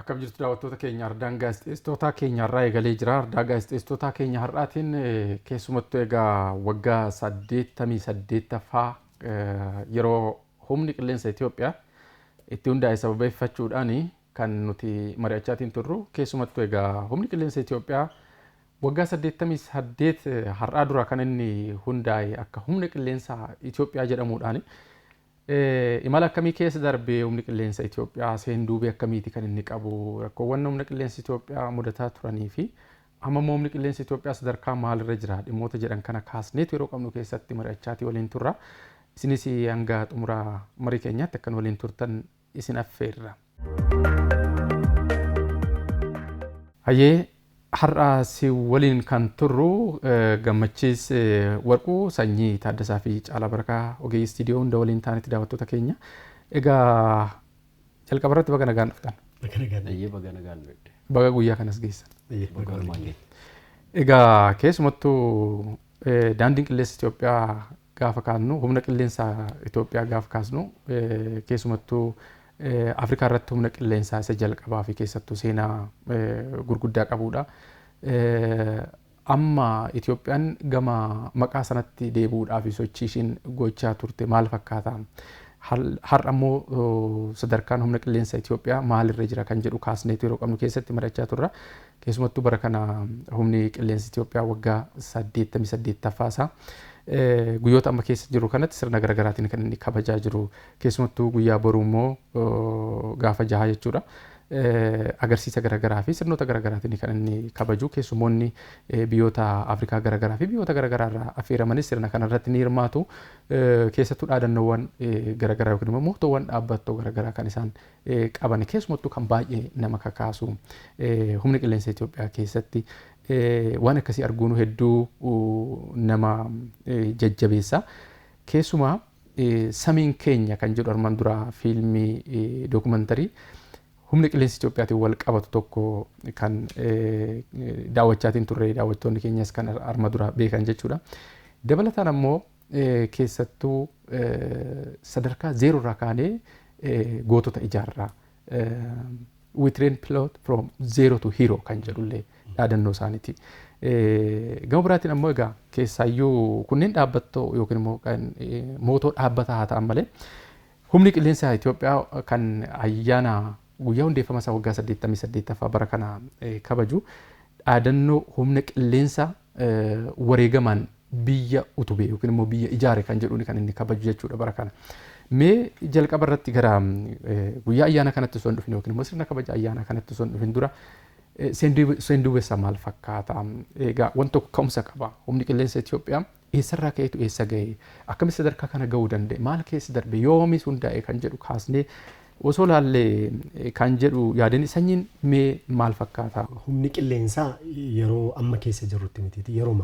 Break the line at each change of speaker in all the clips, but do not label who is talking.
Akkam jirtu daawwattoota keenya ardaan gaazexeessitoota keenya irraa eegalee jira. Ardaa gaazexeessitoota keenya har'aatiin keessumattuu egaa waggaa 88ffaa yeroo humni qilleensa Itoophiyaa itti hundaa'e sababeeffachuudhaan kan nuti mari'achaatiin turru. Keessumattuu egaa humni qilleensa Itoophiyaa waggaa 88 har'aa dura kan inni hundaa'e akka humna qilleensa Itoophiyaa jedhamuudhaan imala akkamii keessa darbee humni qilleensa Itoophiyaa seenduubee akkamiiti kan inni qabu, rakkoowwan humna qilleensa Itoophiyaa mudataa turanii fi amma humni qilleensa Itoophiyaa sadarkaa maalirra jira dhimmoota jedhan kana kaasneetu yeroo qabnu keessatti mari'achaatii waliin turra. Isinis hanga xumura marii keenyaatti akkan waliin turtan isin affeerra. Hayyee har'a si waliin kan turru Gammachiis Warquu Sanyii Taaddasaa fi Caalaa Barakaa ogeeyyii istiidiyoo hunda waliin taanitti daawwattoota keenya. Egaa jalqaba irratti baga nagaan dhuftan.
Baga nagaan dhufte.
Baga guyyaa kanas geessan. Egaa keessumattuu daandiin qilleensa Itoophiyaa gaafa kaasnu, humna qilleensa Itoophiyaa gaafa kaasnu keessumattuu Afrikaa irratti humna qilleensaa isa jalqabaa fi keessattuu seenaa gurguddaa qabudha. Amma Itoophiyaan gama maqaa sanatti deebi'uudhaaf sochii ishiin gochaa turte maal fakkaata? Har'a ammoo sadarkaan humna qilleensa Itoophiyaa maalirra jira kan jedhu kaasneetu yeroo qabnu keessatti mari'achaa turra. Keessumattuu bara kana humni qilleensa Itoophiyaa waggaa 88ffaasaa guyyoota amma keessa jiru kanatti sirna garaagaraatiin kan inni kabajaa jiru. Keessumattuu guyyaa boruu immoo gaafa 6 jechuudha. Agarsiisa garaagaraa fi sirnoota garaagaraatiin kan inni kabaju. Keessumoonni biyyoota Afrikaa garaagaraa fi biyyoota garaagaraa irraa affeeramanis sirna kana irratti ni hirmaatu. Keessattuu dhaadannoowwan garaagaraa yookiin immoo mootowwan dhaabbattoo garaagaraa kan isaan qaban keessumattuu kan baay'ee nama kakaasu humna qilleensa Itoophiyaa keessatti waan akkasii arguun hedduu nama jajjabeessa. Keessumaa samiin keenya kan jedhu armaan dura fiilmii dookumantarii humna qilleensa Itoophiyaatiin wal qabatu tokko kan daawwachaatiin turre, daawwattoonni keenyas kan arma dura beekan jechuudha. Dabalataan ammoo keessattuu sadarkaa 0 irraa kaanee gootota ijaarraa we train pilot from 0 to hero kan jedhullee dhaadannoo isaaniiti. Gama biraatiin ammoo egaa keessaayyuu kunneen dhaabbattoo yookiin immoo kan mootoo dhaabbataa haa ta'an malee humni qilleensa Itoophiyaa kan ayyaana guyyaa hundeeffama isaa waggaa 88ffaa bara kana kabaju dhaadannoo humna qilleensa wareegamaan biyya utubee yookiin immoo biyya ijaare kan jedhuun kan inni kabaju jechuudha bara kana. Mee jalqaba irratti gara guyyaa ayyaana kanatti osoo hin dhufin yookiin immoo sirna kabaja ayyaana kanatti osoo hin dhufin dura seenduubessa maal fakkaata? Egaa wanta tokko ka'umsa qaba. Humni qilleensa Itoophiyaa eessarraa ka'eetu eessa ga'e? Akkamitti sadarkaa kana ga'uu danda'e? Maal keessa darbe? Yoomis hundaa'e kan jedhu kaasnee osoo laallee kan jedhu yaadni sanyiin mee maal fakkaata?
Humni qilleensaa yeroo amma keessa jirrutti miti yeroo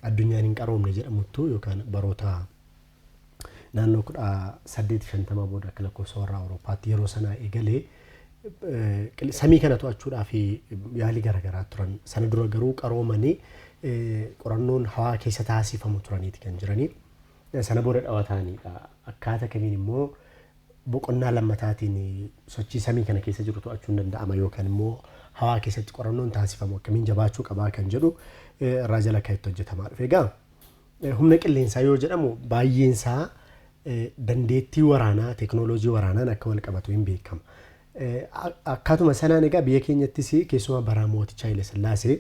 addunyaan hin qaroomne jedhamuttu yookaan baroota naannoo 1850 booda akka lakkoofsa warra Awuroopaatti yeroo sana eegalee samii kana to'achuudhaaf yaalii garaagaraa turan. Sana dura garuu qaroomanii qorannoon hawaa keessa taasifamu turaniiti kan jiranii. Sana booda dhawataanidha. Akkaataa kamiin immoo boqonnaa lammataatiin sochii samii kana keessa jiru to'achuun danda'ama yookaan immoo hawaa keessatti qorannoon taasifamu akkamiin jabaachuu qabaa kan jedhu irraa jala ka'etti hojjetamaa dhufe. Egaa humna qilleensaa yoo jedhamu baay'eensaa dandeettii waraanaa, teekinooloojii waraanaan akka wal qabatu hin beekama. Akkaatuma sanaan egaa biyya keenyattis keessumaa bara mooticha Haile Sillaasee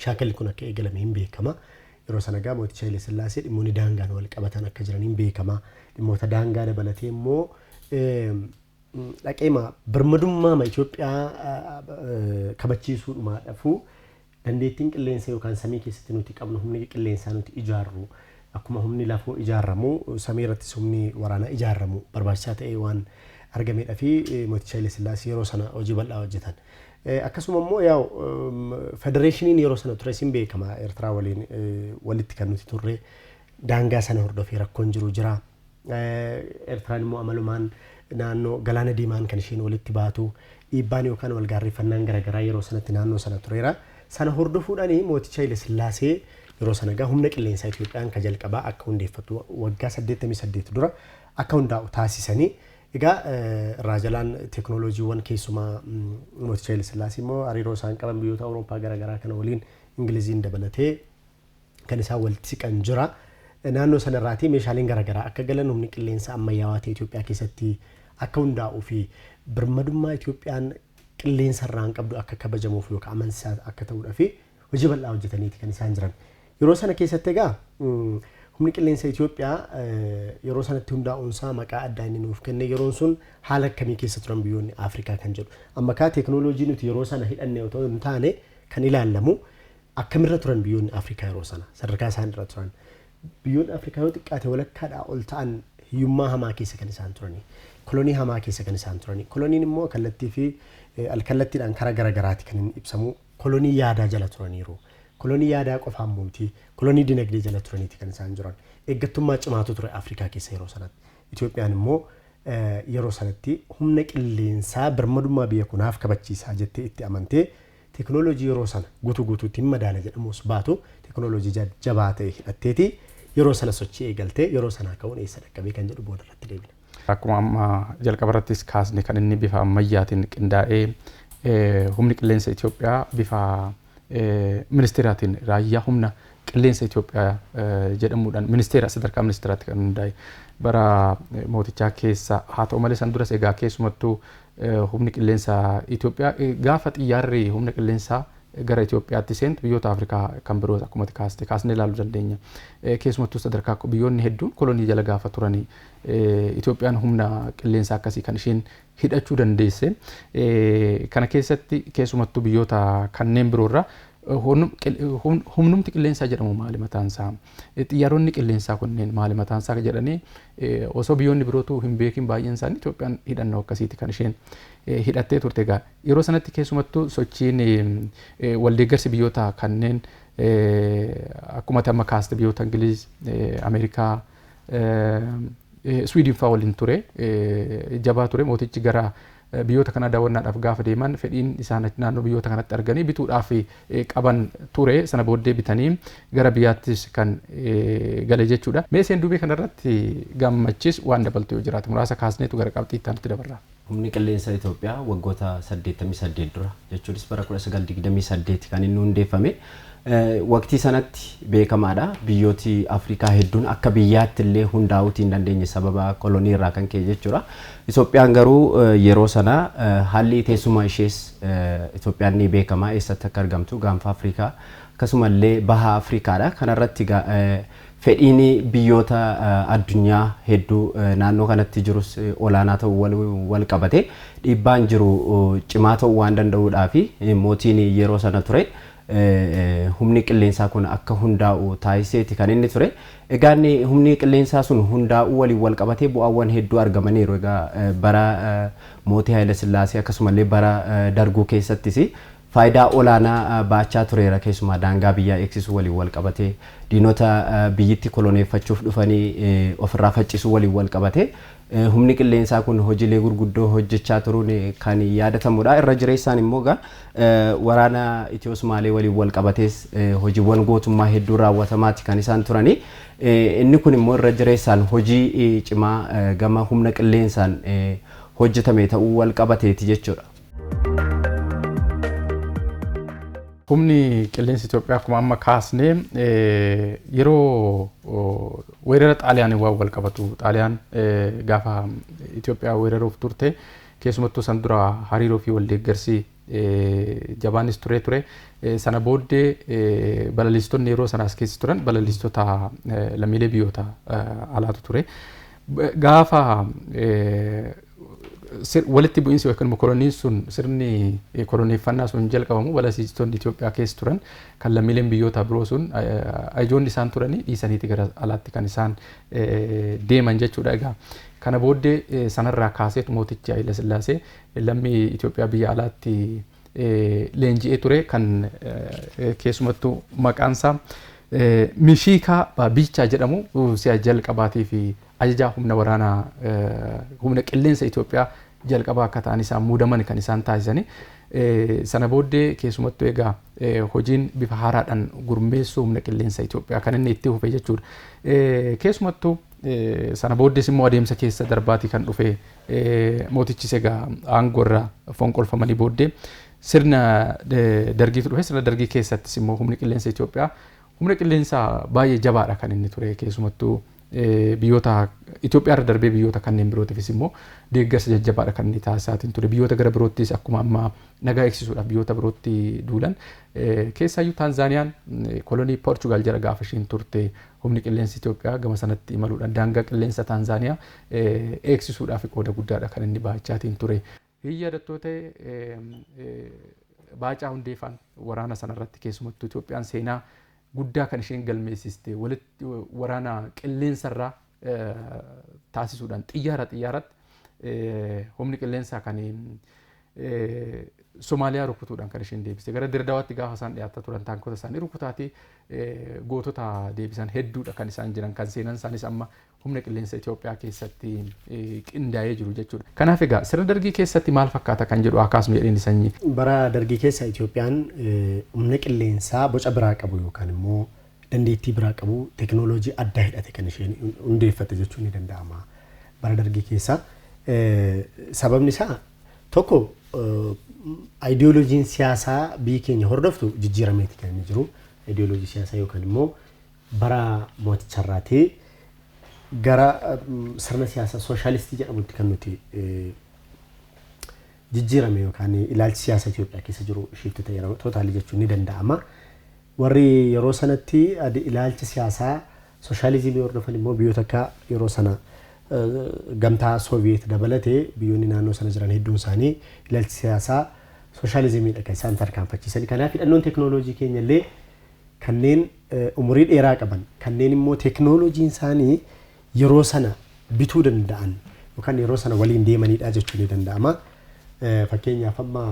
shaakalli kun akka eegalame hin beekama. Yeroo sana egaa mooticha Haile Sillaasee dhimmoonni daangaan wal qabatan akka jiran hin beekama. Dhimmoota daangaa dabalatee immoo dhaqeema birmadummaa Itoophiyaa kabachiisuudhumaa dhafuu dandeettiin qilleensa yookaan samii keessatti nuti qabnu humni qilleensaa nuti ijaarru akkuma humni lafoo ijaaramu samii irrattis humni waraanaa ijaaramu barbaachisaa ta'ee waan argameedha fi mooticha Haile Sillaasee yeroo sana hojii bal'aa hojjetan. Akkasuma immoo yaa federeeshiniin yeroo sana ture sin beekama Eertiraa waliin walitti kan nuti turre daangaa sana hordofee rakkoon jiru jira. Eertiraan immoo amalumaan naannoo galaana diimaan kan isheen walitti baatu dhiibbaan yookaan wal gaarreeffannaan garaagaraa yeroo sanatti naannoo sana tureera. Sana hordofuudhaan mooticha Haile Sillaasee yeroo sana egaa humna qilleensaa Itoophiyaan ka jalqabaa akka hundeeffatu waggaa 88 dura akka hundaa'u taasisanii Egaa raajalaan teekinooloojiiwwan keessumaa mooticha Haile Sillaasee immoo hariiroo isaan qaban biyyoota Awurooppaa garaagaraa kana waliin Ingiliziin dabalatee kan isaan walitti siqan jira. Naannoo sanarraatii meeshaaleen garaagaraa akka galan humni qilleensa ammayyaawaa ta'e Itoophiyaa keessatti akka hundaa'uu fi birmadummaa Itoophiyaan qilleensa irraan qabdu akka kabajamuuf yookaan amansiisaa akka ta'uudhaa fi hojii bal'aa hojjetaniiti kan isaan jiran. Yeroo sana keessatti egaa humni qilleensa Itoophiyaa yeroo sanatti hundaa'uunsaa maqaa addaa inni nuuf kenne yeroon sun haala akkamii keessa turan biyyoonni Afrikaa kan jedhu. Amma kaa teekinooloojii nuti yeroo sana hidhanne otoo hin taane kan ilaallamu akkamirra turan biyyoonni Afrikaa yeroo sana sadarkaa isaan irra turan. Biyyoonni Afrikaa yoo xiqqaate walakkaadhaa ol ta'an hiyyummaa hamaa keessa kan isaan turani. Kolonii hamaa keessa kan isaan turani. Koloniin immoo kallattii fi alkallattiidhaan karaa garaagaraati kan inni ibsamu. Kolonii yaadaa jala turaniiru. Kolonii yaadaa qofaan muutii kolonii dinagdee jala turaniiti kan isaan jiran. Eeggattummaa cimaatu ture Afrikaa keessa yeroo sanatti. Itoophiyaan immoo yeroo sanatti humna qilleensaa birmadummaa biyya kunaaf kabachiisaa jettee itti amantee teekinooloojii yeroo sana guutuutti madaala jedhamus baatu teekinooloojii jabaa ta'e hidhatteeti yeroo sana sochii eegaltee yeroo sana ka'uun eessa dhaqqabee kan jedhu booda irratti deebina.
Akkuma amma jalqaba irrattis kaasne kan inni bifa ammayyaatiin qindaa'ee humni qilleensa Itoophiyaa bifa ministeeraatiin raayyaa humna qilleensa Itoophiyaa jedhamuudhaan ministeera sadarkaa ministeeraatti kan hundaa'e bara mootichaa keessa haa ta'u malee san duras egaa keessumattuu humni qilleensa Itoophiyaa gaafa xiyyaarri humna qilleensaa gara Itoophiyaatti seentu biyyoota Afrikaa kan biroo akkuma kaasnee ilaaluu dandeenya. Keessumattuu sadarkaa biyyoonni hedduun kolonii jala gaafa turanii Itoophiyaan humna qilleensaa akkasii kan isheen hidhachuu dandeesse. Kana keessatti keessumattuu biyyoota kanneen biroorraa humnumti qilleensaa jedhamu maali mataan isaa? Xiyyaaronni qilleensaa kunneen maali mataan isaa jedhanii osoo biyyoonni birootu hin beekin baay'een isaanii Itoophiyaan hidhannoo akkasiiti kan isheen hidhattee turte egaa. Yeroo sanatti keessumattuu sochiin waldeeggarsi biyyoota kanneen akkuma amma kaaste biyyoota Ingiliz, Ameerikaa, Swiidin fa'aa waliin ture jabaa ture mootichi gara biyyoota kana daawwannaadhaaf gaafa deeman fedhiin isaan naannoo biyyoota kanatti arganii bituudhaaf qaban ture sana booddee bitanii gara biyyaattis kan gale jechuudha. Mee seen duubee kanarratti gammachis waan dabaltu yoo jiraate muraasa kaasneetu gara qabxiitti nutti dabarra.
Humni qilleensa Itoophiyaa waggoota 88 dura jechuunis bara 1928 kan inni hundeeffame. Waqtii sanatti beekamaadha biyyooti Afrikaa hedduun akka biyyaatti illee hundaa'uutii hin dandeenye sababa kolonii irraa kan ka'e jechuudha. Itoophiyaan garuu yeroo sana haalli teessuma ishees Itoophiyaan ni beekama eessatti akka argamtu gaanfa Afrikaa akkasumallee baha Afrikaadha. Kanarratti fedhiin biyyoota addunyaa hedduu naannoo kanatti jirus olaanaa ta'uu wal qabate dhiibbaan jiru cimaa ta'uu waan danda'uudhaa fi mootiin yeroo sana ture. Humni qilleensaa kun akka hundaa'u taasiseeti kan inni ture. Egaa humni qilleensaa sun hundaa'uu waliin wal qabatee bu'aawwan hedduu argamaniiru. Egaa bara mootii Haile Sillaasee akkasumallee bara darguu keessattis faayidaa olaanaa baachaa tureera keessumaa daangaa biyyaa eegsisuu waliin wal qabatee diinota biyyatti koloneeffachuuf dhufanii ofirraa faccisuu waliin wal qabatee humni qilleensaa kun hojiilee gurguddoo hojjechaa turuun kan yaadatamudha. Irra jireessaan immoo waraana Itiyoo Sumaalee waliin wal qabatees hojiiwwan gootummaa hedduu raawwatamaati kan isaan turani. Inni kun immoo irra jireessaan hojii cimaa gama humna qilleensaan hojjetame ta'uu wal qabateeti jechuudha.
Humni qilleensa Itoophiyaa akkuma amma kaasne yeroo weerara Xaaliyaanii waan wal qabatu Xaaliyaan gaafa Itoophiyaa weeraruuf turte keessumattuu san dura hariiroo fi waldeeggarsi jabaanis ture sana booddee balaliistonni yeroo sanaas keessa turan balaliistota lammiilee biyyoota alaatu ture gaafa walitti bu'iinsi yookaan koloniin sun sirni koloneeffannaa sun jalqabamu balaliistonni Itoophiyaa keessa turan kan lammiileen biyyoota biroo sun ajoonni isaan turanii dhiisaniiti gara alaatti kan isaan deeman jechuudha. Egaa kana booddee sanarraa kaaseetu mootichi Haile Sillaasee lammii Itoophiyaa biyya alaatti leenji'ee ture kan keessumattuu maqaansaa Mishiikaa Biichaa jedhamu si'a jalqabaatii fi ajajaa humna waraanaa humna qilleensa Itoophiyaa jalqabaa akka ta'an isaan muudaman kan isaan taasisanii sana booddee keessumattuu egaa hojiin bifa haaraadhaan gurmeessuu humna qilleensa Itoophiyaa kan inni itti fufe jechuudha. Keessumattuu sana booddees immoo adeemsa keessa darbaatii kan dhufe mootichis egaa aangorra fonqolfamanii booddee sirna dargiitu dhufe sirna dargii keessattis immoo humni qilleensa Itoophiyaa humna qilleensa baay'ee jabaadha kan inni ture keessumattuu biyyoota Itoophiyaa irra darbee biyyoota kanneen birootiifis immoo deeggarsa jajjabaadha kan inni taasisaatiin ture biyyoota gara biroottis akkuma amma nagaa eegsisuudhaaf biyyoota birootti duulan keessaayyuu Taanzaaniyaan kolonii Poorchugaal jala gaafa ishiin turte humni qilleensa Itoophiyaa gama sanatti imaluudhaan daangaa qilleensa Taanzaaniyaa eegsisuudhaaf qooda guddaadha kan inni baachaatiin ture. Yaadattoota Baacaa Hundeeffaan waraana sanarratti keessumattuu Itoophiyaan seenaa guddaa kan isheen galmeessiste walitti waraana qilleensarraa taasisuudhaan xiyyaaratti humni qilleensaa kan Somaaliyaa rukutuudhaan kan isheen deebiste gara Dirdaawaatti gaafa isaan dhiyaataa turan taankota isaanii rukutaatii gootota deebisan hedduudha kan isaan jiran kan seenan isaanis amma humna qilleensa Itoophiyaa keessatti qindaa'ee jiru jechuudha. Kanaaf egaa sirna dargii keessatti maal fakkaata kan jedhu akaasuma jedheen sanyii.
Bara dargii keessa Itoophiyaan humna qilleensaa boca biraa qabu yookaan immoo dandeettii biraa qabu teknooloojii adda hidhate kan isheen hundeeffatte jechuun ni danda'ama. Bara dargii keessa sababni isaa tokko ideoloojiin siyaasaa biyyi keenya hordoftu jijjiirameeti kan inni jiru. Ideoloojii siyaasaa yookaan immoo bara mooticharraatee gara sirna siyaasaa sooshaalistii jedhamutti kan nuti jijjiirame yookaan ilaalchi siyaasaa Itoophiyaa keessa jiru shifti ta'e tootaalii jechuun ni danda'ama. Warri yeroo sanatti ilaalchi siyaasaa sooshaalizimii hordofan immoo biyyoota akka yeroo sana gamtaa Sooviyeet dabalatee biyyoonni naannoo sana jiran hedduun isaanii ilaalchi siyaasaa sooshaalizimiidha kan isaan tarkaanfachiisan. Kanaaf hidhannoon teknooloojii keenya illee kanneen umurii dheeraa qaban kanneen immoo teknooloojiin isaanii yeroo sana bituu danda'an yookaan yeroo sana waliin deemanidha jechuun ni danda'ama. Fakkeenyaaf amma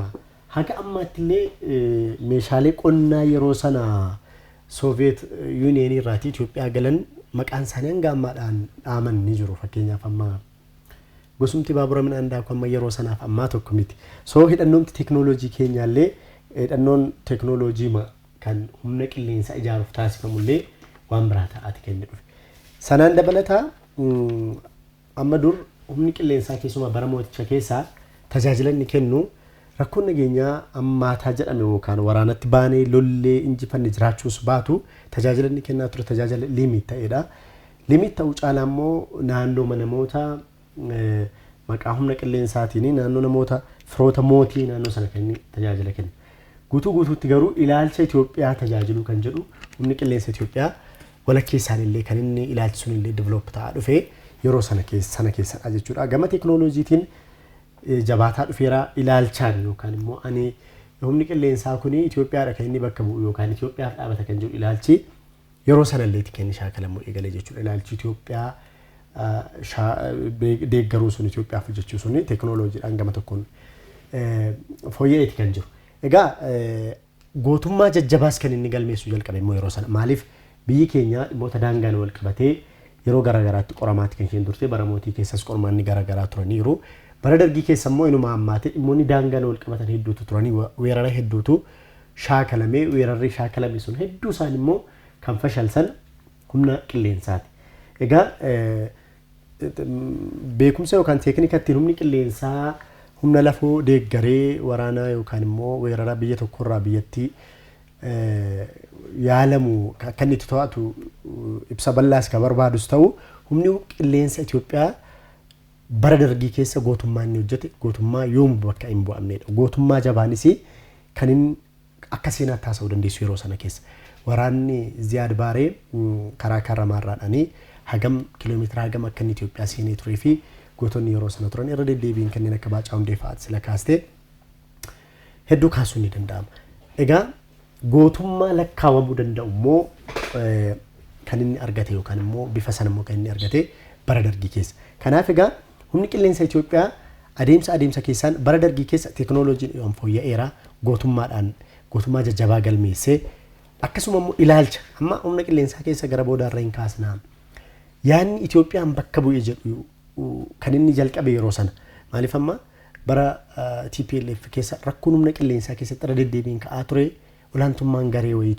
haga ammaatti illee meeshaalee qonnaa yeroo sana Sooviyeet Yuuniyeenii irraatii Itoophiyaa galan maqaan isaanii hanga ammaadhaan dhaaman ni jiru. Fakkeenyaaf amma gosumti baabura midhaan daakuu amma yeroo sanaaf ammaa tokko miti. So hidhannoomti teknooloojii keenyaallee hidhannoon teknooloojii kan humna qilleensaa ijaaruuf taasifamullee waan biraa ta'aati kan inni dhufe. Sanaan dabalataa amma dur humni qilleensaa keessumaa bara mooticha keessaa tajaajila inni kennu rakkoon nageenyaa ammaataa jedhame yookaan waraanatti baanee lollee injifanne jiraachuus baatu tajaajila inni kennaa ture tajaajila liimit ta'edha. Liimit ta'uu caalaa immoo naannoo namoota maqaa humna qilleensaatiin naannoo namoota firoota mootii naannoo sana kan tajaajila kenna. Guutuutti garuu ilaalcha Itoophiyaa tajaajiluu kan jedhu humni qilleensa Itoophiyaa walakkeessaan illee kan inni ilaalchi sun illee develop ta'aa dhufe yeroo sana keessadha jechuudha. Gama teknooloojiitiin jabaataa dhufeera ilaalchaan yookaan immoo ani humni qilleensaa kun Itoophiyaadha kan inni bakka bu'u yookaan Itoophiyaaf dhaabata kan jedhu ilaalchi yeroo sana illee kan inni shaakalamu eegalee jechuudha. Ilaalchi Itoophiyaa deeggaruu sun Itoophiyaaf hojjechuu sun teknooloojiidhaan gama tokkoon fooyya'eeti kan jiru. Egaa gootummaa jajjabaas kan inni galmeessuu jalqabe immoo yeroo sana maaliif biyyi keenya dhimmoota daangaan wal qabatee yeroo garaagaraatti qoramaatti kan isheen turte bara mootii keessas qormaanni garaagaraa turaniiru. Bara dargii keessa immoo inuma ammaate dhimmoonni daangaan wal qabatan hedduutu turanii weerara hedduutu shaakalamee weerarri shaakalame sun hedduu isaan immoo kan fashalsan humna qilleensaati. Egaa beekumsa yookaan teeknikatti humni qilleensaa humna lafoo deeggaree waraanaa yookaan immoo weerara biyya tokkorraa biyyatti yaalamu kan itti to'atu ibsa bal'aas kan barbaadus ta'u humni qilleensa Itoophiyaa bara dargii keessa gootummaa inni hojjete gootummaa yoom bakka hin bu'amnedha. Gootummaa jabaanis kan inni akka seenaatti haasa'uu dandeessu yeroo sana keessa. Waraanni Ziyaad Baaree karaa karramaarraadhaanii hagam kiiloomeetira hagam akka inni Itoophiyaa seenee turee fi gootonni yeroo sana turan irra deddeebiin kanneen akka Baacaa Hundeeffaati sila kaastee hedduu kaasuun ni danda'ama. Egaa gootummaa lakkaawamuu danda'u immoo kan inni argate yookaan immoo bifa sana immoo kan inni argate bara dargii keessa. Kanaaf egaa humni qilleensa Itoophiyaa adeemsa keessaan bara dargii keessa teknooloojiin fooyya'eera gootummaadhaan gootummaa jajjabaa galmeessee akkasuma immoo ilaalcha amma humna qilleensaa keessa gara boodaarra hin kaasnaa. Yaanni Itoophiyaan bakka bu'ee jedhu kan inni jalqabe yeroo sana maaliif amma bara TPLF keessa rakkoon humna qilleensaa keessatti irra deddeebiin ka'aa ture olaantummaan garee wayii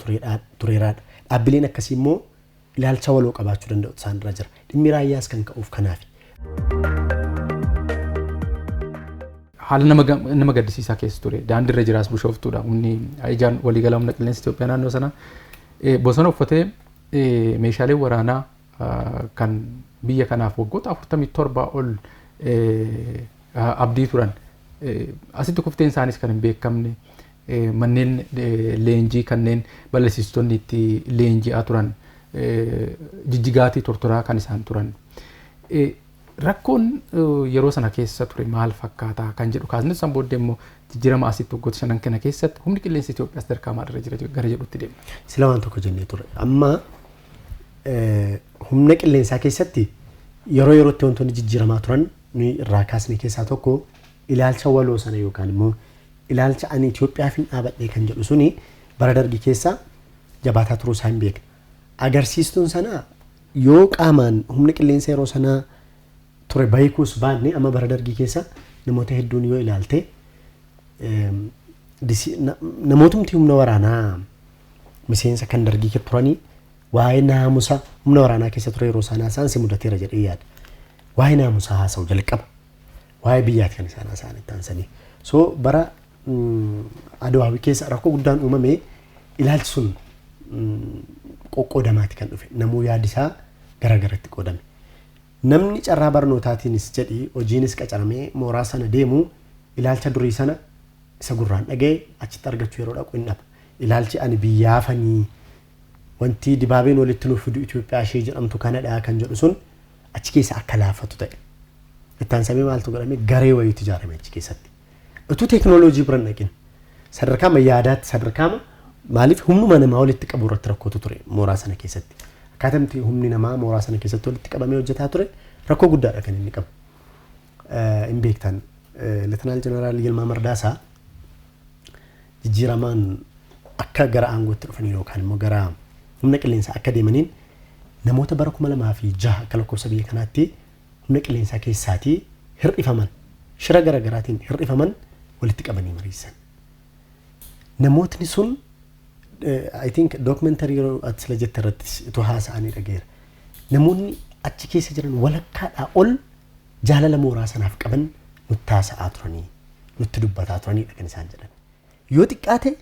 tureeraadha. Dhaabbileen akkasii immoo ilaalcha waloo qabaachuu danda'u isaan irra jira. Dhimmi raayyaas kan ka'uuf kanaafi.
Haala nama gaddisiisaa keessa ture. Daandii irra jiraas Bishooftuudha. Humni ijaan waliigala humna qilleensa Itoophiyaa naannoo sana bosona uffatee meeshaalee waraanaa kan biyya kanaaf waggoota 47 ol abdii turan asitti kufteen isaanis kan hin beekamne manneen leenjii kanneen balleessitoonni itti leenji'aa turan jijjigaatii tortoraa kan isaan turan. Rakkoon yeroo sana keessa ture maal fakkaataa kan jedhu kaasnee san booddee immoo jijjiirama asitti waggoota 5 kana keessatti humni qilleensa Itoophiyaas sadarkaa maalirra jira gara jedhutti deema.
Sila waan tokko jennee ture. Amma humna qilleensaa keessatti yeroo yerootti wantoonni jijjiiramaa turan nuyi irraa kaasne keessaa tokko ilaalcha waloo sana yookaan immoo ilaalcha ani Itoophiyaaf hin dhaabadhee kan jedhu suni bara dargii keessa jabaataa turuu isaa hin beekne. Agarsiistuun sana yoo qaamaan humna qilleensa yeroo sanaa ture beekuus baanne amma bara dargii keessa namoota hedduun yoo ilaalte namootumti humna waraanaa miseensa kan dargii keessa turanii waa'ee naamusa humna waraanaa keessa ture yeroo sanaa isaan si mudateera jedhee yaada. Waa'ee naamusaa haasa'u jalqaba. Waa'ee biyyaati kan isaan haasa'an itti aansanii. So bara Adwaawii keessa rakkoo guddaan uumame ilaalchi sun qoqqoodamaati kan dhufe. Namuu yaadi isaa garagaratti qoodame. Namni carraa barnootaatiinis jedhii hojiinis qacaramee mooraa sana deemu ilaalcha durii sana isa gurraan dhagee achitti argachuu yeroo dhaqu hin dhaba. Ilaalchi ani biyyaafanii wanti dibaabeen walitti nuuf fidu Itoophiyaa ishee jedhamtu kanadhaa kan jedhu sun achi keessa akka laafatu ta'e. Itti aansamee maaltu godhame garee wayiitu ijaarame achi keessatti. Utuu teekinooloojii bira dhaqin sadarkaa yaadaatti sadarkaa maaliif humnuma namaa walitti qabu irratti rakkootu ture mooraa sana keessatti. Akkaatamti humni namaa mooraa sana keessatti walitti qabamee hojjetaa ture rakkoo guddaadha kan inni qabu. Hin beektan Leetinaal Jeneraal Yilmaa Mardaasaa jijjiiramaan akka gara aangootti dhufanii yookaan immoo gara humna qilleensaa akka deemaniin namoota bara 2006 akka lakkoofsa biyya kanaatti humna qilleensaa keessaatii hir'ifaman shira garaagaraatiin hir'ifaman walitti qabanii mariisan. Namootni sun I think documentary at Slajette irratti itoo haasa'anii dhageera. Namoonni achi keessa jiran walakkaadhaa ol jaalala mooraa sanaaf qaban nutti haasa'aa turanii nutti dubbataa turanii kan isaan jedhan. Yoo xiqqaate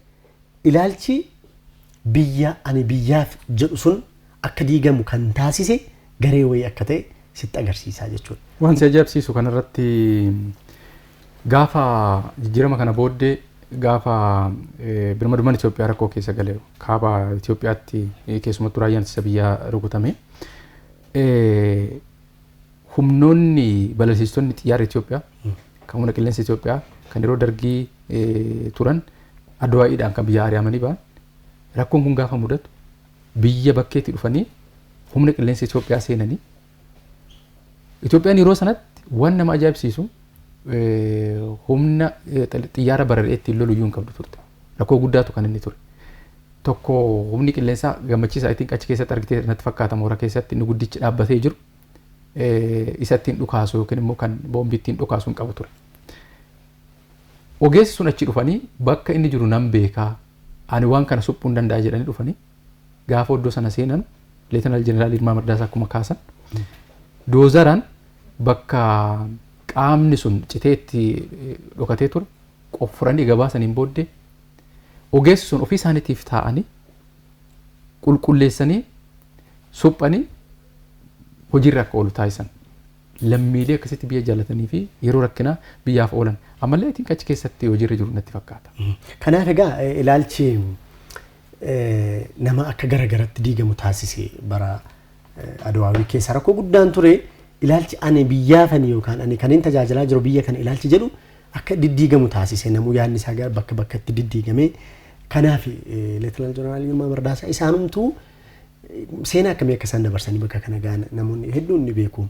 ilaalchi biyya ani biyyaaf jedhu sun akka diigamu kan taasise garee wayii akka ta'e sitti agarsiisaa jechuudha.
Wanti ajaa'ibsiisu kanarratti gaafa jijjiirama kana booddee gaafa birmadummaan Itoophiyaa rakkoo keessa galee kaaba Itoophiyaatti keessumattuu raayyaan ittisa biyyaa rukutame humnoonni balaliistonni xiyyaara Itoophiyaa kan humna qilleensa Itoophiyaa kan yeroo dargii turan Adwaa'iidhaan kan biyya ari'amanii ba'an rakkoon kun gaafa mudatu biyya bakkeetti dhufanii humna qilleensa Itoophiyaa seenanii Itoophiyaan yeroo sanatti waan nama ajaa'ibsiisu humna xiyyaara bararee ittiin lolu iyyuu hin qabdu turte. Rakkoo guddaatu kan inni ture. Tokko humni qilleensaa gammachiisaa ittiin achi keessatti argitee natti fakkaata mooraa keessatti inni guddichi dhaabbatee jiru isa ittiin dhukaasu yookiin immoo kan boombii ittiin dhukaasu hin qabu ture. Ogeessi sun achi dhufanii bakka inni jiru nan beekaa ani waan kana suphuu hin danda'a jedhanii dhufanii gaafa iddoo sana seenan Leetinaal Jeneraal Yilmaa Mardaasaa akkuma kaasan doozaraan bakka qaamni sun citeetti dhokatee ture qoffuranii gabaasaniin booddee ogeessi sun ofii isaaniitiif taa'anii qulqulleessanii suphanii hojiirra akka oolu taasisan. Lammiilee akkasitti biyya jaallatanii fi yeroo rakkinaa biyyaaf oolan ammallee atiin achi keessatti hojiirra jiru natti fakkaata.
Kanaaf egaa ilaalchi nama akka garagaratti diigamu taasise bara Adwaawii keessa rakkoo guddaan ture. Ilaalchi ani biyyaafani yookaan ani kanneen tajaajilaa jiru biyya kana ilaalchi jedhu akka diddiigamu taasise namuu yaadni isaa bakka bakkatti diddiigamee kanaaf Leetinaal Jeneraal Yilmaa Mardaasaa isaanumtuu seenaa akkamii akka isaan dabarsanii bakka kana gahan namoonni hedduun ni beeku.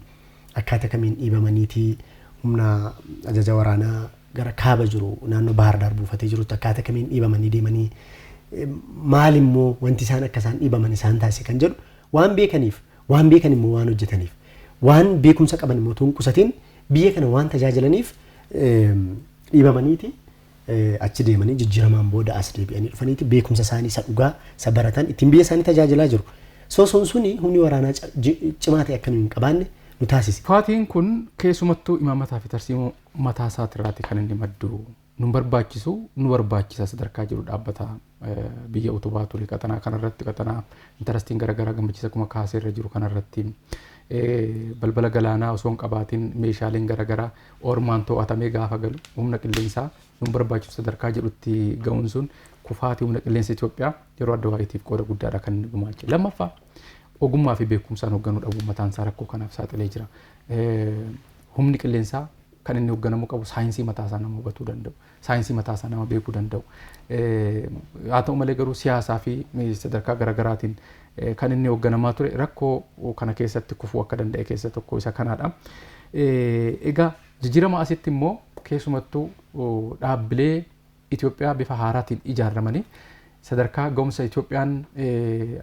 Akkaataa kamiin dhiibamaniitii humna ajaja waraanaa gara kaaba jiru naannoo Bahar Daar buufatee jirutti akkaataa kamiin dhiibamanii deemanii maal immoo wanti isaan akka isaan dhiibaman isaan taasise kan jedhu waan beekaniif waan beekan immoo waan hojjetaniif waan beekumsa qaban immoo tuun qusatiin biyya kana waan tajaajilaniif dhiibamaniiti achi deemanii jijjiiramaan booda as deebi'anii dhufaniiti beekumsa isaanii isa dhugaa isa baratan ittiin biyya isaanii tajaajilaa jiru. Sosoon suni humni waraanaa cimaa ta'e akka hin qabaanne nu taasise.
Kufaatiin kun keessumattuu imaamataa fi tarsiimoo mataa isaatirraati kan inni maddu. Nu barbaachisu nu barbaachisa sadarkaa jiru dhaabbata biyya utubaa ture qaxanaa kanarratti qaxanaa intarastiin garaagaraa gammachiisa kuma kaasee irra jiru kanarratti balbala galaanaa osoo hin qabaatiin meeshaaleen garaagaraa ormaan to'atamee gaafa galu humna qilleensaa nu barbaachisu sadarkaa jedhutti ga'uun sun kufaatii humna qilleensa Itoophiyaa yeroo adda waa'eetiif qooda guddaadha kan inni gumaache. Lammaffaa ogummaa fi beekumsaan hoogganuu dhabuu mataan isaa rakkoo kanaaf saaxilee jira. Humni qilleensaa kan inni hoogganamuu qabu saayinsii mataa isaa nama hubatuu danda'u, saayinsii mataa isaa nama beekuu danda'u. Haa ta'u malee garuu siyaasaa fi sadarkaa garaagaraatiin kan inni hoogganamaa ture rakkoo kana keessatti kufuu akka danda'e keessa tokko isa kanaadha. Egaa jijjiirama asitti immoo keessumattuu dhaabbilee Itoophiyaa bifa haaraatiin ijaaramanii sadarkaa ga'umsa Itoophiyaan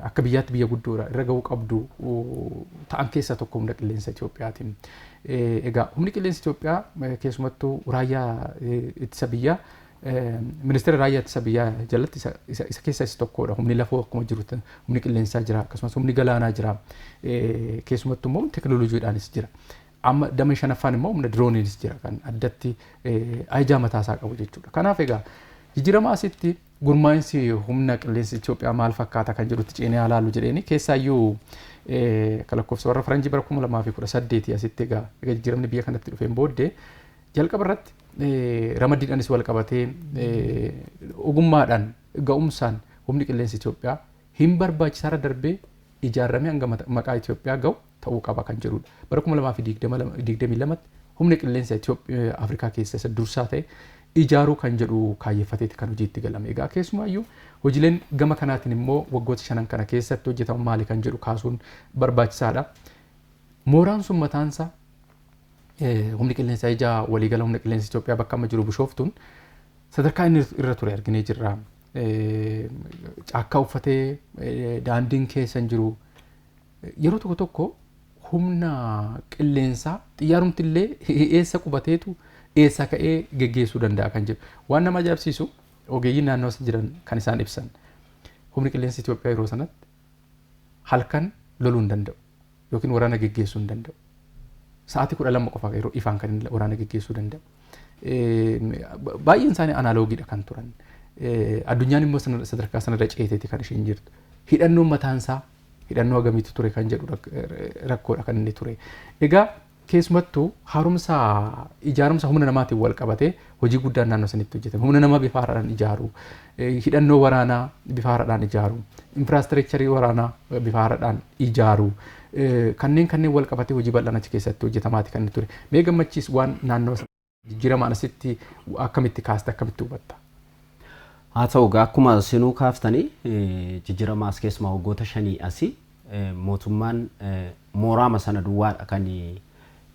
akka biyyaatti biyya guddoodha irra ga'uu qabdu ta'an keessa tokko humna qilleensa Itoophiyaatiin. Egaa humni qilleensa Itoophiyaa keessumattuu raayyaa ittisa biyyaa ministeera raayyaa ittisa biyyaa jalatti isa keessa isa tokkodha. Humni lafoo akkuma jirutti humni qilleensaa jira akkasumas humni galaanaa jira keessumattuu immoo teekinooloojiidhaanis jira. Amma damee shanaffaan immoo humna dirooniinis jira kan addatti ajajaa mataasaa qabu jechuudha. Kanaaf egaa jijjiirama asitti gurmaa'insi humna qilleensa Itoophiyaa maal fakkaata kan jedhutti ceenee ilaallu jedheeni keessaayyuu lakkoofsa warra faranjii bara 2018 asitti egaa jijjiiramni biyya kanatti dhufeen booddee jalqaba irratti ramaddiidhaanis wal qabatee ogummaadhaan ga'umsaan humni qilleensa Itoophiyaa hin barbaachisaarra darbee ijaaramee hanga maqaa Itoophiyaa ga'u ta'uu qaba kan jedhudha. Bara 2022 humni qilleensa Itoophiyaa Afrikaa keessa isa dursaa ta'e ijaaruu kan jedhu kaayeffateeti kan hojiitti galame. Egaa keessumaayyuu hojiileen gama kanaatiin immoo waggoota 5 kana keessatti hojjetamu maali kan jedhu kaasuun barbaachisaadha. Mooraan sun mataansa humni qilleensaa ijaa waliigala humna qilleensa Itoophiyaa bakka amma jiru Bishooftuun sadarkaa inni irra ture arginee jirra. Caakkaa uffatee daandiin keessa hin jiru. Yeroo tokko tokko humna qilleensaa xiyyaarumti illee eessa qubateetu eessa ka'ee geggeessuu danda'a kan jedhu. Waan nama ajaa'ibsiisu ogeeyyiin naannoo jiran kan isaan ibsan. Humni qilleensa Itoophiyaa yeroo sanatti halkan loluu hin danda'u yookiin waraana geggeessuu hin danda'u. Sa'aatii 12 qofa yeroo ifaan kan waraana geggeessuu danda'u. Baay'een isaanii anaaloogiidha kan turan. Addunyaan immoo sadarkaa sanarra ceeteeti kan isheen jirtu. Hidhannoon mataansaa hidhannoo agamiitu ture kan jedhu rakkoodha kan inni ture. Egaa keessumattuu haaromsa ijaarumsa humna namaatiin wal qabatee hojii guddaan naannoo sanitti hojjetame. Humna namaa bifa haaraadhaan ijaaru, hidhannoo waraanaa bifa haaraadhaan ijaaru, infiraastireekcharii waraanaa bifa haaraadhaan ijaaru. Kanneen wal qabatee hojii bal'aan achi keessatti hojjetamaati kan inni ture. Mee gammachiis waan naannoo jijjiiramaan asitti akkamitti kaasta akkamitti hubatta?
Haa ta'u akkuma sinuu kaaftanii jijjiirama as keessumaa waggoota 5 asii mootummaan mooraama sana duwwaadha kan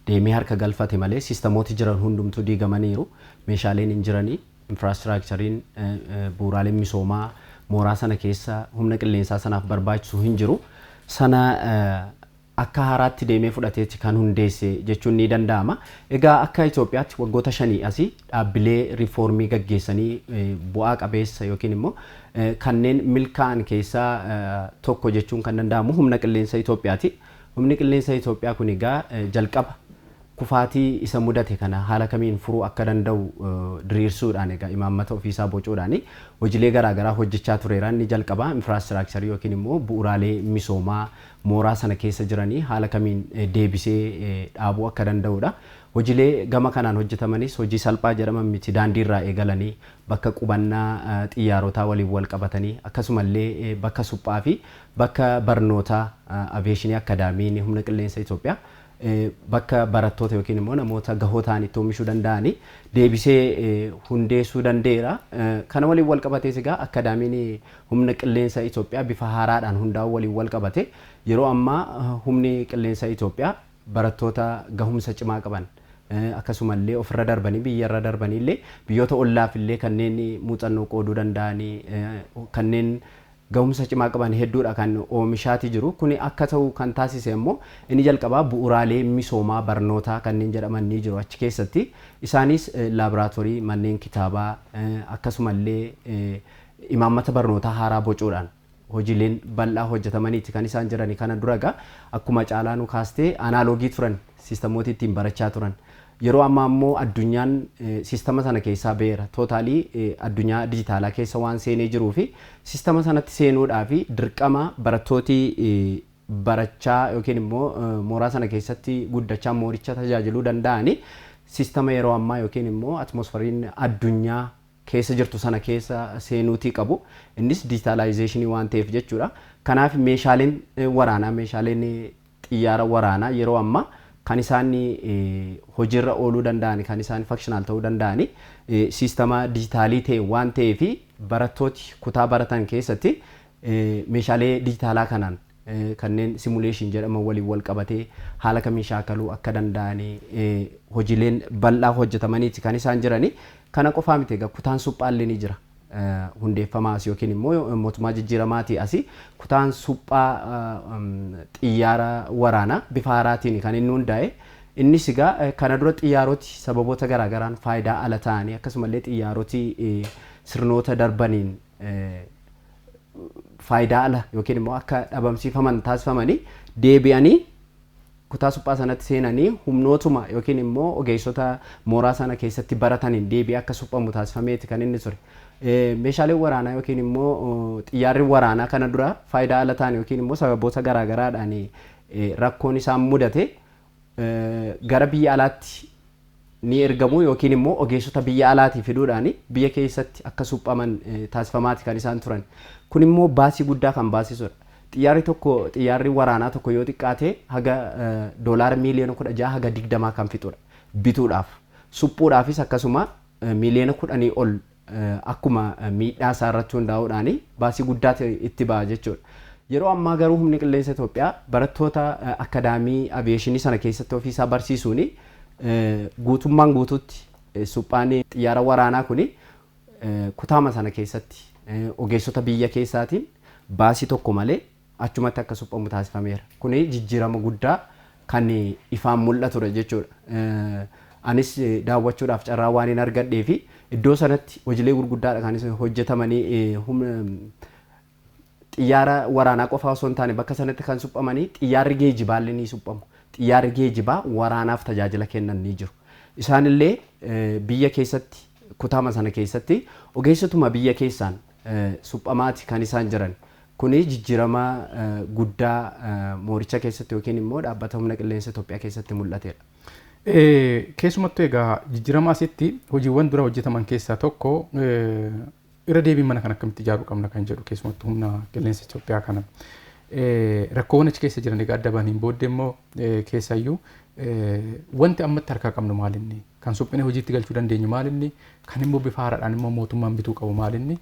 deemee harka galfate malee siistamooti jiran hundumtuu diigamaniiru. Meeshaaleen hin jiranii, infiraastireekchariin bu'uuraaleen misoomaa mooraa sana keessa humna qilleensaa sanaaf barbaachisu hin jiru. Sana akka haaraatti deemee fudhateetti kan hundeesse jechuun ni danda'ama. Egaa akka Itoophiyaatti waggoota 5 asii dhaabbilee riifoormii gaggeessanii bu'aa qabeessa yookiin immoo kanneen milkaa'an keessaa tokko jechuun kan danda'amu humna qilleensa Itoophiyaati. Humni qilleensa Itoophiyaa kun egaa jalqaba kufaatii isa mudate kana haala kamiin furuu akka danda'u diriirsuudhaan egaa imaammata ofiisaa bocuudhaan hojiilee garaagaraa hojjechaa tureera. Inni jalqabaa infiraastireekcharii yookiin immoo bu'uuraalee misoomaa mooraa sana keessa jiranii haala kamiin deebisee dhaabuu akka danda'udha. Hojiilee gama kanaan hojjetamanis hojii salphaa jedhaman miti. Daandiirraa eegalanii bakka qubannaa xiyyaarotaa waliin wal qabatanii akkasumallee bakka suphaa fi bakka barnootaa aviyeeshinii akaadaamiin humna qilleensa Itoophiyaa bakka barattoota yookiin immoo namoota gahoo ta'an itti oomishuu danda'anii deebisee hundeessuu danda'eera. Kana waliin wal qabatees egaa akaadaamiin humna qilleensa Itoophiyaa bifa haaraadhaan hundaa'uu waliin wal qabate yeroo ammaa humni qilleensa Itoophiyaa barattoota gahumsa cimaa qaban akkasumallee ofirra darbanii biyyarra darbanii illee biyyoota ollaaf illee kanneen muuxannoo qooduu danda'anii kanneen gahumsa cimaa qaban hedduudha kan oomishaati jiru. Kuni akka ta'u kan taasise immoo inni jalqabaa bu'uuraalee misoomaa barnootaa kanneen jedhaman ni jiru achi keessatti. Isaanis laaboraatoorii, manneen kitaabaa akkasumallee imaammata barnootaa haaraa bocuudhaan hojiileen bal'aa hojjetamaniiti kan isaan jirani kana dura egaa akkuma caalaa nu kaastee anaaloogii turan siistamoota ittiin barachaa turan. Yeroo ammaa immoo addunyaan siistama sana keessaa beera tootaalii addunyaa dijitaalaa keessa waan seenee jiruu fi siistama sanatti seenuudhaa fi dirqama barattooti barachaa yookiin immoo mooraa sana keessatti guddachaa mooricha tajaajiluu danda'ani siistama yeroo ammaa yookiin immoo atmosferiin addunyaa keessa jirtu sana keessa seenuutii qabu. Innis digitaalaayizeeshinii waan ta'eef jechuudha. Kanaaf meeshaaleen waraanaa meeshaaleen xiyyaara waraanaa yeroo ammaa kan isaan hojiirra ooluu danda'an kan isaan functional ta'uu danda'an siistama dijitaalii ta'e waan ta'eef barattooti kutaa baratan keessatti meeshaalee dijitaalaa kanaan kanneen simuleeshin jedhaman waliin wal qabatee haala kamiin shaakaluu akka danda'an hojiileen bal'aa hojjetamaniiti kan isaan jirani. Kana qofaa miti egaa kutaan suphaallee ni jira. Hundeeffamaas yookiin immoo mootummaa jijjiiramaatii asii kutaan suphaa xiyyaara waraanaa bifa haaraatiin kan inni hundaa'e. Innis egaa kana dura xiyyaaroti sababoota garaagaraan faayidaa ala ta'anii akkasumallee xiyyaaroti sirnoota darbaniin faayidaa ala yookiin immoo akka dhabamsiifaman taasifamanii deebi'anii kutaa suphaa sanatti seenanii humnootuma yookiin immoo ogeessota mooraa sana keessatti barataniin deebi'ee akka suphamu taasifameeti kan inni ture. Meeshaaleen waraanaa yookiin immoo xiyyaarri waraanaa kana dura faayidaa ala ta'an yookiin immoo sababoota garaagaraadhaan rakkoon isaan mudate gara biyya alaatti ni ergamu yookiin immoo ogeessota biyya alaatii fiduudhaan biyya keessatti akka suphaman taasifamaati kan isaan turan. Kun immoo baasii guddaa kan baasisudha. Xiyyaarri waraanaa tokko yoo xiqqaate haga doolaara miiliyoona 16 haga 20 kan fixudha bituudhaaf. Suphuudhaafis akkasuma miiliyoona 10 ol akkuma miidhaa isaa irratti hundaa'uudhaan baasii guddaa itti ba'a jechuudha. Yeroo ammaa garuu humni qilleensa Itoophiyaa barattoota akadaamii aviyeeshinii sana keessatti ofiisaa barsiisuun guutummaan guutuutti suphaan xiyyaara waraanaa kun kutaama sana keessatti ogeessota biyya keessaatiin baasii tokko malee achumatti akka suphamu taasifameera. Kun jijjiirama guddaa kan ifaan mul'atudha jechuudha. Anis daawwachuudhaaf carraa waan hin argadhee fi iddoo sanatti hojiilee gurguddaadha kan hojjetamanii xiyyaara waraanaa qofaa osoo hin taane bakka sanatti kan suphamanii xiyyaarri geejjibaallee ni suphamu. Xiyyaarri geejjibaa waraanaaf tajaajila kennan ni jiru. Isaanillee biyya keessatti kutaama sana keessatti ogeessotuma biyya keessaan suphamaati kan isaan jiran. Kuni jijjiirama guddaa mooricha keessatti yookiin immoo dhaabbata humna qilleensa Itoophiyaa keessatti mul'atedha.
Keessumattuu egaa jijjiirama asitti hojiiwwan dura hojjetaman keessaa tokko irra deebiin mana kan akkamitti ijaaruu qabna kan jedhu keessumattuu humna qilleensa Itoophiyaa kana. Rakkoowwan achi keessa jiran egaa adda baaniin booddee immoo keessayyuu wanti ammatti harkaa qabnu maalinni kan suphinee hojiitti galchuu dandeenyu maalinni kan immoo bifa haaraadhaan immoo mootummaan bituu qabu maalinni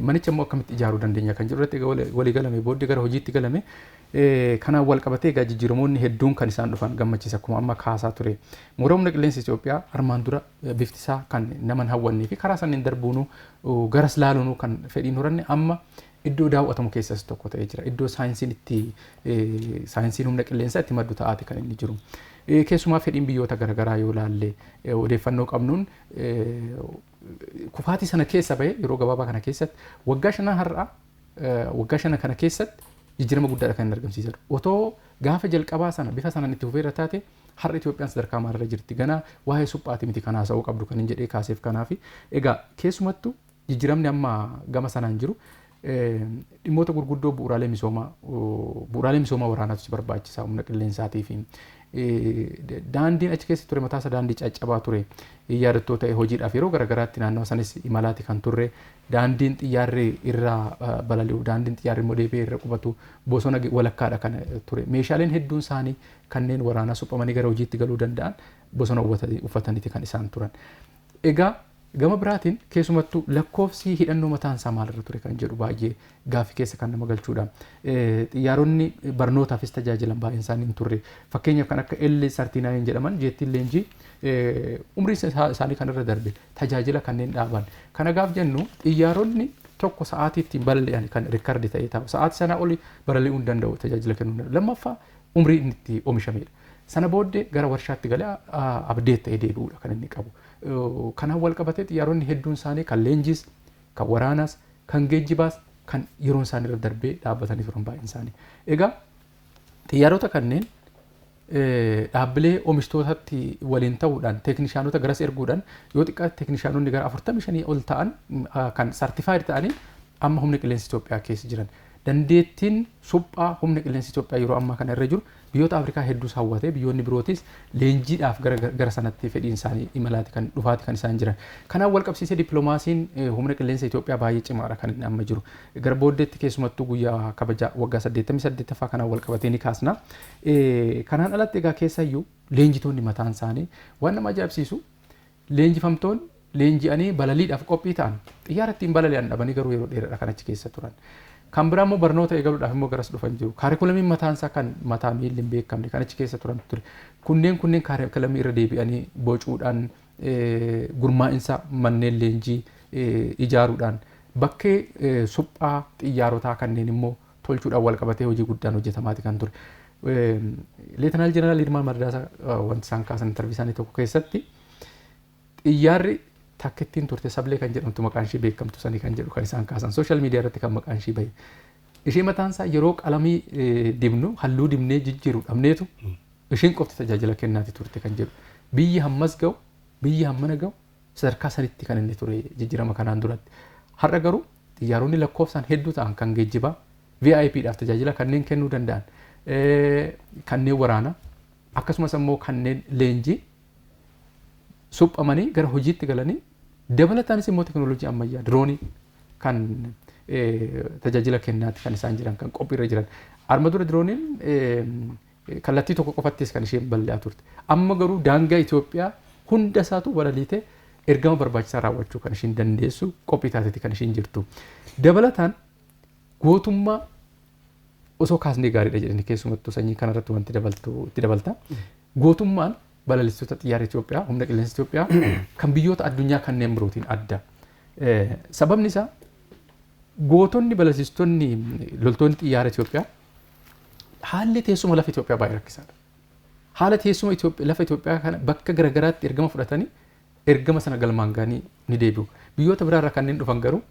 manicha immoo akkamitti ijaaruu dandeenya kan jedhu irratti walii galame booddee gara hojiitti galame kanaan wal qabatee egaa jijjiiramoonni hedduun kan isaan dhufan gammachiisa akkuma amma kaasaa ture. Mooraa humna qilleensa Itoophiyaa armaan dura bifti isaa kan nama hin hawwannee fi karaa saniin darbuunu garas laaluunu kan fedhiin horanne amma iddoo daawwatamu keessas tokko ta'ee jira. Iddoo saayinsiin humna qilleensaa itti maddu ta'aati kan inni jiru. Keessumaa fedhiin biyyoota garaagaraa yoo laalle odeeffannoo qabnuun kufaatii sana keessa ba'e yeroo gabaabaa kana keessatti waggaa 5 har'a waggaa 5 kana keessatti jijjiirama guddaadha kan inni argamsiisaa jiru. Otoo gaafa jalqabaa sana bifa sanaan itti fufeerra taate har'a Itoophiyaan sadarkaa maalirra jirti ganaa waa'ee suphaati miti kan haasa'uu qabdu kan hin jedhee kaaseef kanaaf egaa keessumattuu jijjiiramni amma gama sanaan jiru dhimmoota gurguddoo bu'uuraalee misoomaa waraanaatu barbaachisaa humna qilleensaatii fi daandiin achi keessa ture mataasa daandii caccabaa ture yaadattoo ta'e hojiidhaaf yeroo garaagaraatti naannawa sanis imalaati kan turre daandiin xiyyaarri irraa balali'u daandiin xiyyaarri immoo deebi'ee irra qubatu bosona walakkaadha kan ture meeshaaleen hedduun isaanii kanneen waraanaa suphamanii gara hojiitti galuu danda'an bosona uffataniiti kan isaan turan. Egaa gama biraatiin keessumattuu lakkoofsi hidhannoo mataan isaa maalirra ture kan jedhu baay'ee gaaffii keessa kan nama galchuudha. Xiyyaaronni barnootaafis tajaajilan baay'een isaanii hin turre. Fakkeenyaaf kan akka L39 jedhaman jeettiin leenjii umrii isaanii kanarra darbe tajaajila kanneen dhaaban. Kana gaaf jennu xiyyaaronni tokko sa'aatiitti balali'an kan riikardi ta'ee taa'u. Sa'aatii sanaa oli balali'uu hin danda'u tajaajila kennuu danda'u. Lammaffaa umrii inni itti oomishamedha. Sana booddee gara warshaatti galee abdeet ta'ee deebi'uudha kan inni qabu. Kanaan wal qabatee xiyyaaronni hedduun isaanii kan leenjiis, kan waraanaas, kan geejjibaas, kan yeroon isaanii irra darbee dhaabbatanii turan baay'een isaanii. Egaa xiyyaarota kanneen dhaabbilee oomishtootatti waliin ta'uudhaan teeknishaanota garas erguudhaan yoo xiqqaate teeknishaanonni gara 45 ol ta'an kan sartifaayid ta'anii amma humna qilleensa Itoophiyaa keessa jiran. Dandeettiin suphaa humna qilleensa Itoophiyaa yeroo ammaa kana irra jiru biyyoota Afrikaa hedduus hawwatee biyyoonni birootis leenjiidhaaf gara sanatti fedhiin isaanii imalaati kan dhufaati kan isaan jiran. Kanaan wal qabsiisee dippiloomaasiin humna qilleensa Itoophiyaa baay'ee cimaadha kan inni amma jiru. Gara booddeetti keessumattuu guyyaa kabaja waggaa 88ffaa kanaan wal qabatee ni kaasna. Kanaan alatti egaa keessayyuu leenjitoonni mataan isaanii waan nama ajaa'ibsiisu leenjifamtoonni leenji'anii balaliidhaaf qophii ta'an xiyyaara ittiin balali'an dhabanii garuu yeroo dheeraadha kan achi keessa turan. Kan biraa immoo barnoota eegaluudhaaf immoo garas dhufan jiru. Kaarikulamiin mataan isaa kan mataa miilli hin beekamne kan achi keessa turan ture. Kunneen kaarikulamii irra deebi'anii bocuudhaan gurmaa'insa manneen leenjii ijaaruudhaan bakkee suphaa xiyyaarotaa kanneen immoo tolchuudhaan wal qabatee hojii guddaan hojjetamaati kan ture. Leetanaal Jeneraal Yilmaa Mardaasaa wanti isaan kaasan intarvii isaanii tokko keessatti xiyyaarri takkettiin turte sablee kan jedhamtu maqaan ishee beekamtu sanii kan jedhu kan isaan kaasan sooshaal miidiyaa irratti kan maqaan ishee bahe. Ishee mataan isaa yeroo qalamii dibnu halluu dibnee jijjiiru dhabneetu isheen qofti tajaajila kennaati turte kan jedhu. Biyyi hammas ga'u biyyi hammana ga'u sadarkaa sanitti kan inni ture jijjiirama kanaan duratti. Har'a garuu xiyyaaronni lakkoofsaan hedduu ta'an kan geejjibaa VIPdhaaf tajaajila kanneen kennuu danda'an kanneen waraanaa akkasumas immoo kanneen leenjii suphamanii gara hojiitti galanii dabalataanis immoo teekinooloojii ammayyaa diroonii kan tajaajila kennaati kan isaan jiran kan qophiirra jiran. Arma dura dirooniin kallattii tokko qofattis kan isheen bal'aa turte. Amma garuu daangaa Itoophiyaa hunda isaatu balaliitee ergama barbaachisaa raawwachuu kan isheen dandeessu qophii taateeti kan isheen jirtu. Dabalataan gootummaa osoo kaasnee gaariidha jedhanii keessumattuu sanyii kanarratti wanti itti dabalta. Gootummaan balalistoota xiyyaara Itoophiyaa humna qilleensa Itoophiyaa kan biyyoota addunyaa kanneen birootiin adda. Sababni isaa gootonni balalistoonni loltoonni xiyyaara Itoophiyaa haalli teessuma lafa Itoophiyaa baay'ee rakkisaadha. Haala teessuma lafa Itoophiyaa kana bakka garagaraatti ergama fudhatanii ergama sana galmaan ga'anii ni deebi'u. Biyyoota biraarraa kanneen dhufan garuu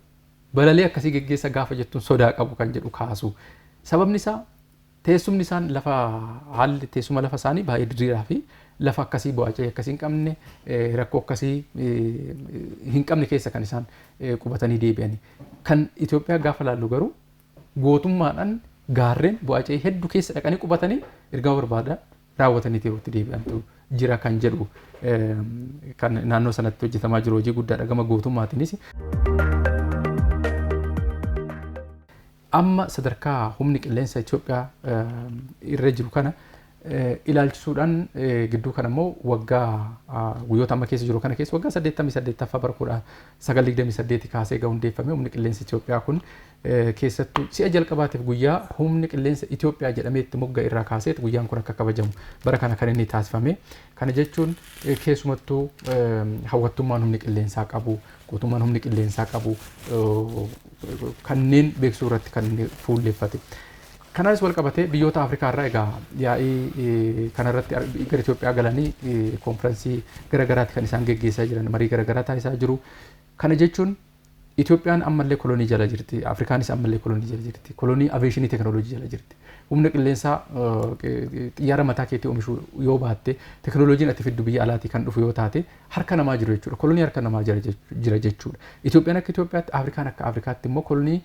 balalii akkasii geggeessa gaafa jettuun sodaa qabu kan jedhu kaasu. Sababni isaa teessumni isaan lafa haalli teessuma lafa isaanii baay'ee diriiraa fi lafa akkasii bu'aacee akkasii hin qabne rakkoo akkasii hin qabne keessa kan isaan qubatanii deebi'anii. Kan Itoophiyaa gaafa laallu garuu gootummaadhaan gaarreen bu'aacee hedduu keessa dhaqanii qubatanii ergama barbaadan raawwatanii yerootti deebi'antu jira kan jedhu kan naannoo sanatti hojjetamaa jiru hojii guddaadha gama gootummaatiinis. Amma sadarkaa humni qilleensa Itoophiyaa irra jiru kana ilaalchisuudhaan gidduu kana immoo waggaa guyyoota amma keessa jiru kana keessa waggaa 88ffaa bara 1928 kaasee ga'u hundeeffame humni qilleensa Itoophiyaa kun keessattuu si'a jalqabaatiif guyyaa humni qilleensa Itoophiyaa jedhamee itti moggaa irraa kaaseet guyyaan kun akka kabajamu bara kana kan inni taasifame. Kana jechuun keessumattuu hawwattummaan humni qilleensaa qabu gootummaan humni qilleensaa qabu kanneen beeksisuu irratti kan inni fuulleeffate. Kanaanis wal qabatee biyyoota Afrikaa irraa egaa yaa'ii kanarratti gara Itoophiyaa galanii konfiraansii garagaraatti kan isaan geggeessaa jiran marii garagaraa taasisaa jiru. Kana jechuun Itoophiyaan ammallee kolonii jala jirti. Afrikaanis ammallee kolonii jala jirti. Kolonii aviyeeshinii teekinooloojii jala jirti. Humna qilleensaa xiyyaara mataa keetii oomishuu yoo baatte teekinooloojiin ati fiddu biyya alaatii kan dhufu yoo taate harka namaa jiru jechuudha. Kolonii harka namaa jira jechuudha. Itoophiyaan akka Itoophiyaatti Afrikaan akka Afrikaatti immoo kolonii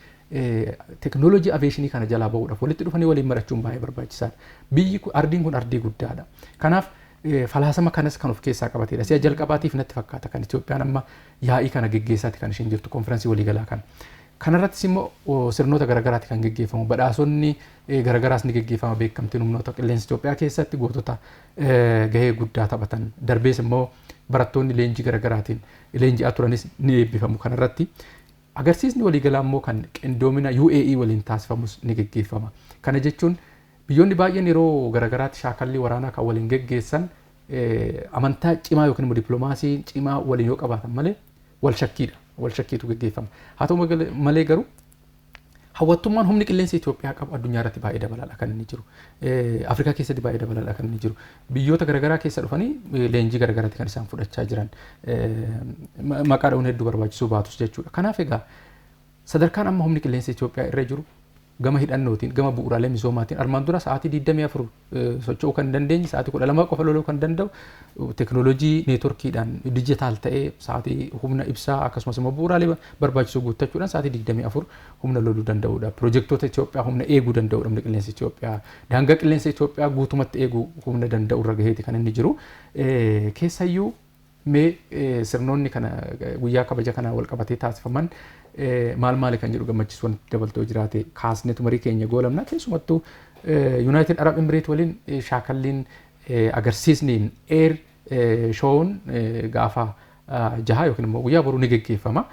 teekinooloojii aviyeeshinii kana jalaa bahuudhaaf walitti dhufanii waliin marachuun baay'ee barbaachisaadha. Biyyi ardiin kun ardii guddaadha. Kanaaf falaasama kanas kan of keessaa qabateedha. Si'a jalqabaatiif natti fakkaata kan Itoophiyaan amma yaa'ii kana geggeessaati kan isheen jirtu konfiraansii waliigalaa kana. Kanarrattis immoo sirnoota garagaraatti kan geggeeffamu badhaasonni garagaraas ni geggeeffama beekamtiin humnoota qilleensa Itoophiyaa keessatti gootota gahee guddaa taphatan darbees immoo barattoonni leenjii garagaraatiin leenji'aa turanis ni eebbifamu kanarratti. Agarsiisni waliigalaa immoo kan qindoomina UAE waliin taasifamus ni geggeeffama. Kana jechuun biyyoonni baay'een yeroo garagaraatti shaakallii waraanaa kan waliin geggeessan amantaa cimaa yookiin immoo dippiloomaasii cimaa waliin yoo qabaatan malee wal shakkiidha. Wal shakkiitu geggeeffama. Haa ta'u malee garuu hawwattummaan humni qilleensa Itoophiyaa qabu addunyaa irratti baay'ee dabalaadha kan inni jiru. Afrikaa keessatti baay'ee dabalaadha kan inni jiru. Biyyoota garagaraa keessa dhufanii leenjii garagaraatti kan isaan fudhachaa jiran maqaa dha'uun hedduu barbaachisuu baatus jechuudha. Kanaaf egaa sadarkaan amma humni qilleensa Itoophiyaa irra jiru gama hidhannootiin gama bu'uuraalee misoomaatiin armaan dura sa'aatii 24 socho'uu kan dandeenye sa'aatii 12 qofa loluu kan danda'u teekinooloojii neetworkiidhaan dijitaal ta'ee sa'aatii humna ibsaa akkasumas immoo bu'uuraalee barbaachisu guuttachuudhaan sa'aatii 24 humna loluu danda'udha. Piroojeektoota Itoophiyaa humna eeguu danda'udha humni qilleensa Itoophiyaa. Daangaa qilleensa Itoophiyaa guutumatti eeguu humna danda'u irra gaheeti kan inni jiru. Keessayyuu mee sirnoonni kana guyyaa kabaja kana wal qabatee taasifaman maal kan jedhu gammachiisu wanti dabaltoo jiraate kaasnetu marii keenya goolamna keessumattuu United Arab Emirates waliin shaakalliin agarsiisniin eer shoon gaafa jaha yookiin immoo guyyaa boruu ni geggeeffama.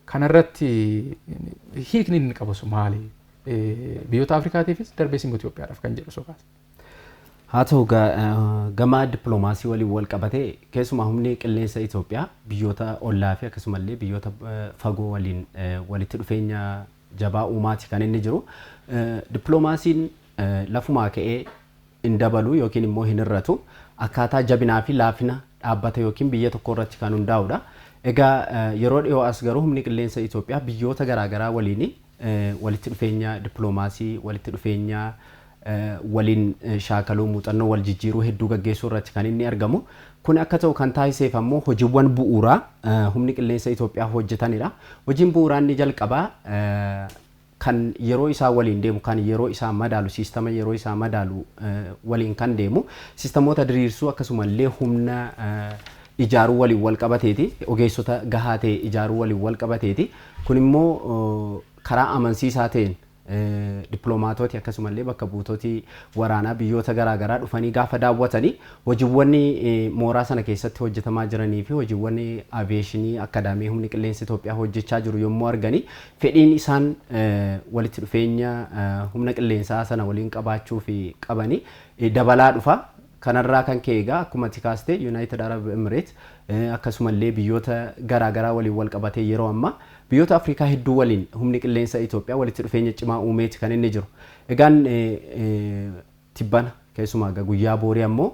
Kanarratti hiikni inni qabu maali? Biyyoota Afrikaatiifis darbees immoo Itoophiyaadhaaf kan jedhu sokaas.
haa ta'u gama dippiloomaasii waliin wal qabatee keessumaa humni qilleensa Itoophiyaa biyyoota ollaa fi akkasumallee biyyoota fagoo waliin walitti dhufeenya jabaa uumaati kan inni jiru. Dippiloomaasiin lafumaa ka'ee hin dabalu yookiin immoo hin hir'atu akkaataa jabinaa fi laafina dhaabbata yookiin biyya tokko irratti kan hundaa'udha. Egaa yeroo dhiyoo as garuu humni qilleensa Itoophiyaa biyyoota garaagaraa waliin walitti dhufeenya dippiloomaasii walitti dhufeenya waliin shaakaluu muuxannoo wal jijjiiruu hedduu gaggeessuu irratti kan inni argamu. Kun akka ta'u kan taasiseef ammoo hojiiwwan bu'uuraa humni qilleensa Itoophiyaa hojjetanidha. Hojiin bu'uuraa inni jalqabaa kan yeroo isaa waliin deemu kan yeroo isaa madaalu siistama yeroo isaa madaalu waliin kan deemu siistamoota diriirsuu akkasumallee humna ijaaruu waliin wal qabateeti ogeessota gahaa ta'e ijaaruu waliin wal qabateeti. Kun immoo karaa amansiisaa ta'een dippiloomaatoti akkasumallee bakka buutoti waraanaa biyyoota garaagaraa dhufanii gaafa daawwatanii hojiiwwan mooraa sana keessatti hojjetamaa jiranii fi hojiiwwan aviyeeshinii akkaadaamii humni qilleensa Itoophiyaa hojjechaa jiru yommuu arganii fedhiin isaan walitti dhufeenya humna qilleensaa sana waliin qabaachuu fi qabanii dabalaa dhufa. Kanarraa kan ka'e egaa akkuma tikaaste United Arab Emirates akkasumallee biyyoota garaagaraa waliin wal qabatee yeroo ammaa biyyoota Afrikaa hedduu waliin humni qilleensa Itoophiyaa walitti dhufeenya cimaa uumeeti kan inni jiru. Egaan tibbana keessumaa guyyaa boorii ammoo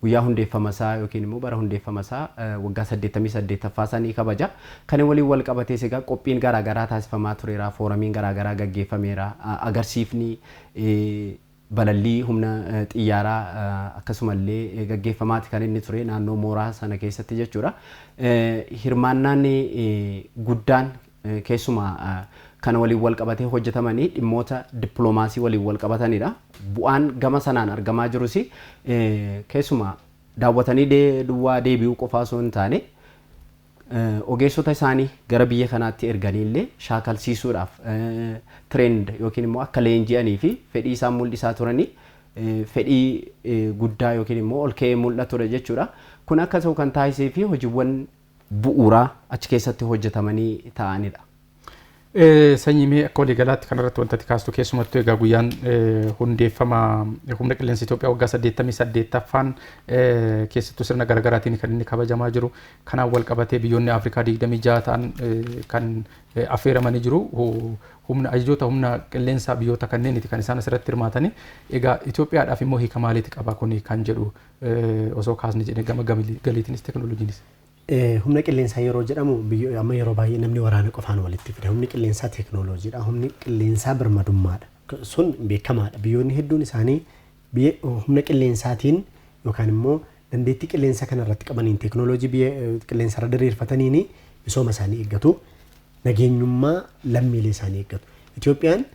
guyyaa hundeeffama isaa yookiin immoo bara hundeeffama isaa waggaa 88ffaa ni kabaja. Kan waliin wal qabatees egaa qophiin garaagaraa taasifamaa tureera, fooramiin garaagaraa gaggeeffameera, agarsiifni balallii humna xiyyaaraa akkasumallee gaggeeffamaati kan inni ture naannoo mooraa sana keessatti jechuudha. Hirmaannaan guddaan keessumaa kana waliin wal qabatee hojjetamanii dhimmoota dippiloomaasii waliin wal qabatanidha. Bu'aan gama sanaan argamaa jirus keessumaa daawwatanii duwwaa deebi'uu qofaa osoo hin taane ogeessota isaanii gara biyya kanaatti erganiillee shaakalsiisuudhaaf trend yookiin immoo akka leenji'anii fi fedhii isaan mul'isaa turanii fedhii guddaa yookiin immoo ol ka'ee mul'atudha jechuudha. Kun akka ta'u kan taasisee fi hojiiwwan bu'uuraa achi keessatti hojjetamanii ta'anidha.
Sanyii akka waliigalaatti kanarratti wanta kaastu keessumattuu egaa guyyaan hundeeffama humna qilleensa Itoophiyaa waggaa 88ffaan keessattuu sirna garaagaraatiin kan inni kabajamaa jiru. Kanaan wal qabatee biyyoonni Afrikaa 26 ta'an kan affeeramanii jiru. Humna ajajoota humna qilleensaa biyyoota kanneeniiti kan isaan asirratti hirmaatanii. Egaa Itoophiyaadhaaf immoo hiika maaliiti qaba kun kan jedhu osoo kaasne jedhee gama galiitiinis teekinooloojiinis.
Humna qilleensaa yeroo jedhamu amma yeroo baay'ee namni waraana qofaan walitti fida. Humni qilleensaa teekinooloojiidha. Humni qilleensaa birmadummaadha. Sun beekamaadha. Biyyoonni hedduun isaanii humna qilleensaatiin yookaan immoo dandeettii qilleensa kanarratti qabaniin teekinooloojii biyya qilleensarra diriirfataniin misooma isaanii eeggatu. Nageenyummaa lammiilee isaanii eeggatu. Itoophiyaan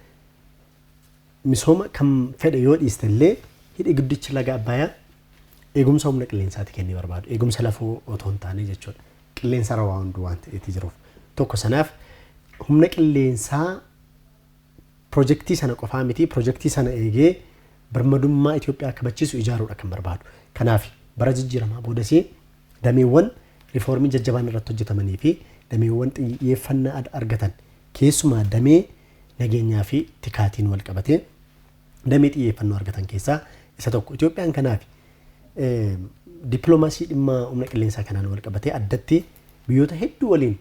misooma kan fedhe yoo dhiiste illee hidhi guddichi laga Abbayyaa eegumsa humna qilleensaati kennee barbaadu. Eegumsa lafoo otoo hin taane jechuudha. Qilleensa rawaa hunduu waan ta'eeti jiruuf. Tokko sanaaf humna qilleensaa piroojeektii sana qofaa miti piroojeektii sana eegee birmadummaa Itoophiyaa kabachiisu ijaaruudha kan barbaadu. Kanaaf bara jijjiiramaa boodasii dameewwan riifoormii jajjabaan irratti hojjetamanii fi dameewwan xiyyeeffannaa argatan keessumaa damee nageenyaa fi tikaatiin wal qabatee damee xiyyeeffannoo argatan keessaa isa tokko. Itoophiyaan kanaaf dippiloomaasii dhimma humna qilleensaa kanaan wal qabatee addatti biyyoota hedduu waliin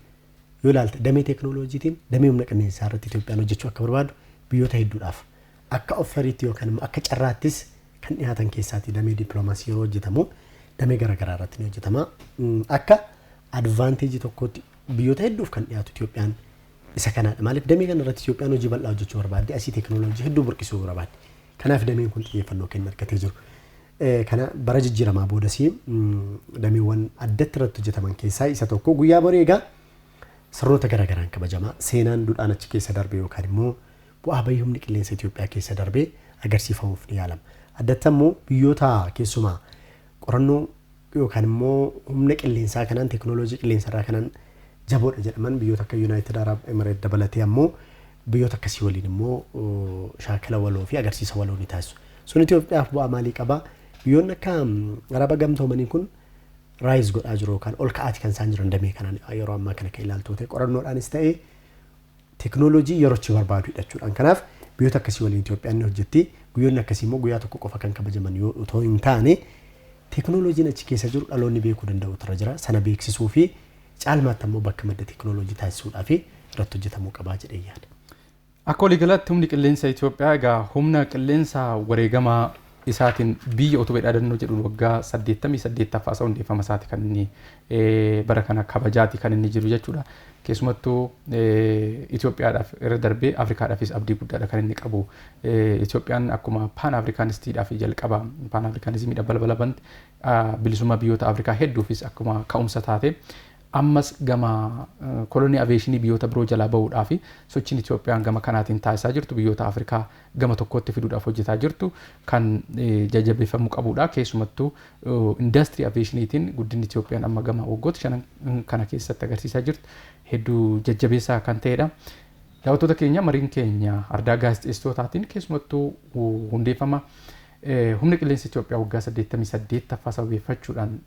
yoo ilaalte damee teekinooloojiitiin damee humna qilleensaa irratti Itoophiyaan hojjechuu akka barbaadu biyyoota hedduudhaaf akka offeriitti yookaan akka carraattis kan dhiyaatan keessaati damee dippiloomaasii yeroo hojjetamu damee garaagaraa irratti ni hojjetama. Akka advaanteejii tokkootti biyyoota hedduuf kan dhiyaatu Itoophiyaan isa kanaadha. Maaliif damee kana irratti Itoophiyaan hojii bal'aa hojjechuu barbaadde asii teekinooloojii hedduu burqisuu barbaadde. Kanaaf dameen kun xiyyeeffannoo kenna argatee jiru. Kana bara jijjiiramaa boodasii dameewwan addatti irratti hojjetaman keessaa isa tokko guyyaa boree egaa sirnoota garaagaraan kabajamaa seenaan duudhaan achi keessa darbee yookaan immoo bu'aa bahii humni qilleensa Itoophiyaa keessa darbee agarsiifamuuf ni yaalama. Addatti immoo biyyoota keessumaa qorannoo yookaan immoo humna qilleensaa kanaan teekinooloojii qilleensarraa kanaan jaboodha jedhaman biyyoota akka Yuunaayitid Arab Emireet dabalatee ammoo biyyoota akkasii waliin immoo shaakala waloo fi agarsiisa waloo ni taasisu. Sun Itoophiyaaf bu'aa maalii qabaa? Biyyoonni akka Araba gamtoomanii kun raayis godhaa jiru yookaan ol ka'aati kan isaan jiran damee kanaan yeroo ammaa kana kan ilaaltu ta'e qorannoodhaanis ta'ee teekinooloojii yeroochi barbaadu jechuudhaan. Kanaaf biyyoota akkasii waliin Itoophiyaan ni hojjetti. Guyyoonni akkasii immoo guyyaa tokko qofa kan kabajaman yoo otoo hin taane teekinooloojiin achi keessa jiru dhaloonni beekuu danda'u irra jira. Sana beeksisuu fi caalmaatti ammoo bakka madda teekinooloojii taasisuudhaa fi irratti hojjetamuu qabaa jedhee yaada.
Akka waliigalaatti humni qilleensa Itoophiyaa egaa humna qilleensa wareegamaa isaatiin biyya utubee dhaadannoo jedhu waggaa 88ffaa isaa hundeeffama isaati kan inni bara kana kabajaati kan inni jiru jechuudha. Keessumattuu Itoophiyaadhaaf irra darbee Afrikaadhaafis abdii guddaadha kan inni qabu. Itoophiyaan akkuma paan afrikaanistiidhaaf jalqaba paan afrikaanizimiidha balbala banti bilisummaa biyyoota Afrikaa hedduufis akkuma ka'umsa taate ammas gama kolonii aviyeeshinii biyyoota biroo jalaa bahuudhaa fi sochiin Itoophiyaan gama kanaatiin taasisaa jirtu biyyoota Afrikaa gama tokkotti fiduudhaaf hojjetaa jirtu kan jajjabeeffamuu qabudha. Keessumattuu indaastirii aviyeeshiniitiin guddinni Itoophiyaan amma gama waggoota 5 kana keessatti agarsiisaa jirtu hedduu jajjabeessaa kan ta'edha. Daawwattoota keenya mariin keenya ardaa gaazexeessitootaatiin keessumattuu hundeeffama humna qilleensa Itoophiyaa waggaa 88ffaa sababeeffachuudhaan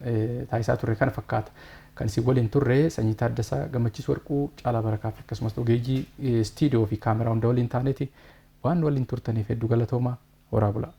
taasisaa turre kana fakkaata. Kan isin waliin turre Sanyii Taaddasaa Gammachiis Warquu Caalaa Barakaaf akkasumas ogeeyyii istiidiyoo fi kaameraa hunda waliin taaneeti waan waliin turtaniif hedduu galatoomaa horaa bulaa.